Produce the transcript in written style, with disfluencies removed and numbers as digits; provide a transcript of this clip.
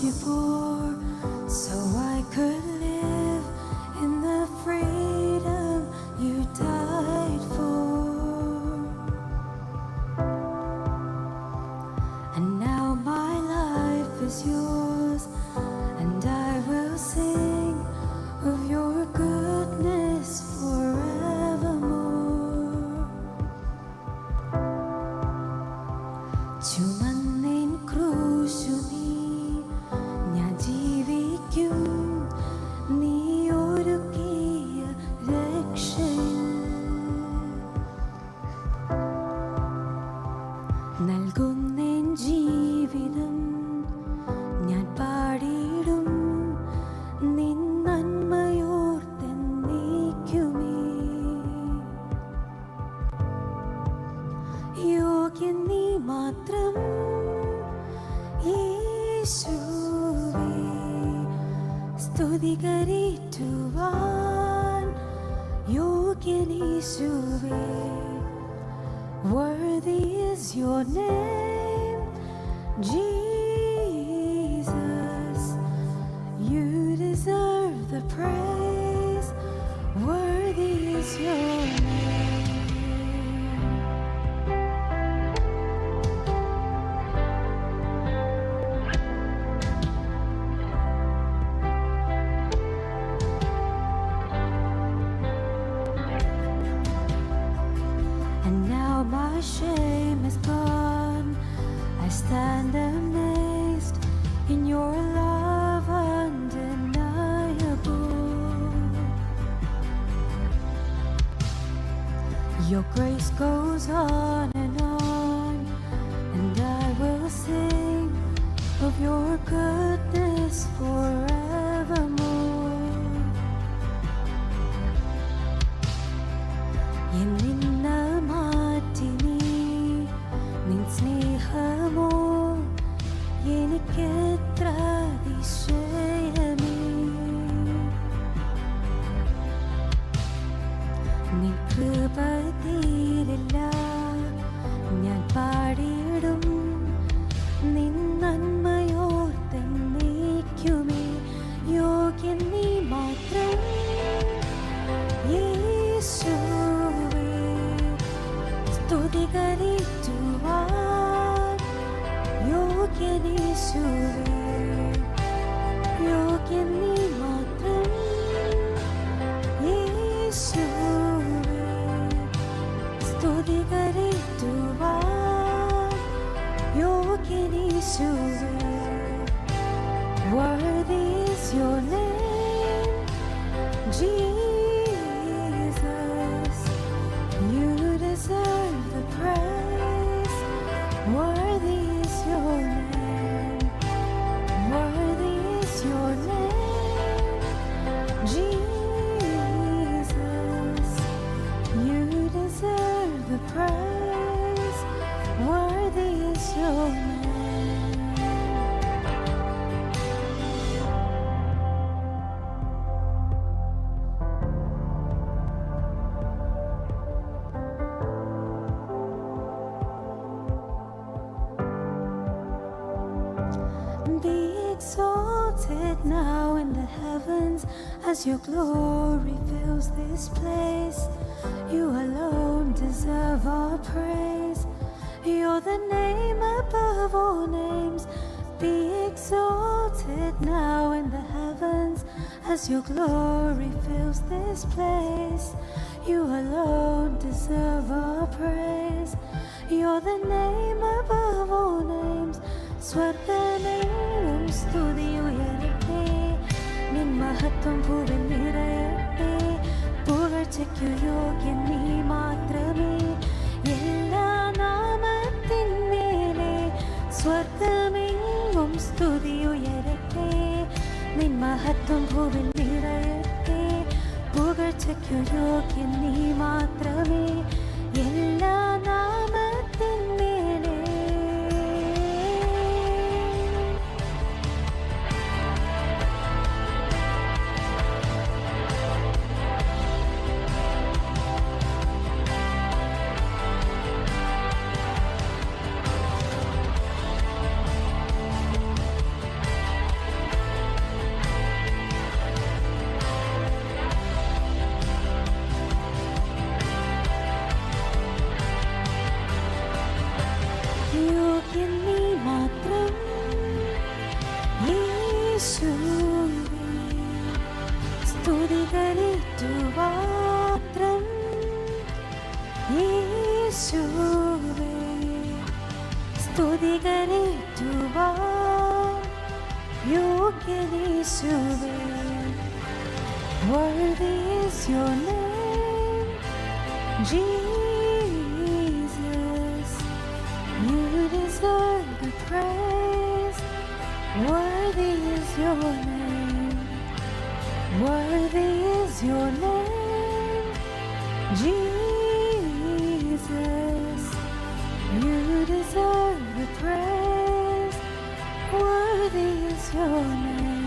you bore, so I could live in the freedom you died for. And now my life is yours, and I will sing of your goodness forevermore. ചുമന്നിൻ ക്രൂശു നീ ഞാൻ ജീവിക്കും, നീ ഒരുക്കിയ രക്ഷയിൽ നൽകുന്നെൻ ജീവിതം ഞാൻ പാടിയിടും, നിൻ നന്മയോർത്തെന്നേക്കുമേ. യോഗ്യൻ നീ മാത്രം യേശുവേ, സ്തുതികരേറ്റുവാൻ യോഗ്യൻ യേശുവേ. Worthy is your name, Jesus. You deserve the praise. Worthy is your name. And now my shame is gone. I stand amazed in your love undeniable. Your grace goes on, and I will sing of your goodness forevermore. എന്നിന്ന മാറ്റി നീ നിൻ സ്നേഹമോ എനിക്കെത്ര അതിശയമേ. നിൻ കൃപ തീരില്ല, ഞാൻ പാടിയിടും, നിൻ നന്മയോർത്തെന്നേക്കുമേ. യോഗ്യൻ നീ മാത്രം യേശുവേ, സ്തുതികരേറ്റുവാൻ യോഗ്യൻ യേശുവേ. യോഗ്യൻ നീ മാത്രം യേശുവേ, സ്തുതികരേറ്റുവാൻ യോഗ്യൻ യേശുവേ. Worthy is your name, Jesus. You deserve the praise. Worthy is your name. Worthy is your name, Jesus. You deserve the praise. Worthy is your name. Be exalted now in the heavens as your glory fills this place. You alone deserve our praise. You're the name above all names. Be exalted now in the heavens as your glory fills this place. You alone deserve our praise. You're the name above all names. സ്വർഗ്ഗമെങ്ങും സ്തുതി ഉയരട്ടെ, നിൻ മഹത്വം ഭൂവിൽ നിറയട്ടെ. പുകഴ്ചയ്ക്കു യോഗ്യൻ നീ മാത്രമേ, എല്ലാ നാമത്തിന്മേലെ. സ്വർഗ്ഗമെങ്ങും സ്തുതി ഉയരട്ടെ, നിൻ മഹത്വം ഭൂവിൽ നിറയട്ടെ. പുകഴ്ചയ്ക്കു യോഗ്യൻ നീ മാത്രമേ, എല്ലാ നാമത്തിന്മേലെ. യോഗ്യൻ നീ മാത്രം യേശുവേ, സ്തുതികളേറ്റുപാത്രം യേശുവേ, സ്തുതികളേറ്റുവാൻ യോഗ്യനേശുവേ. Worthy is your name, Jesus. You deserve the praise. Worthy is your name. Worthy is your name, Jesus. You deserve the praise. Worthy is your name.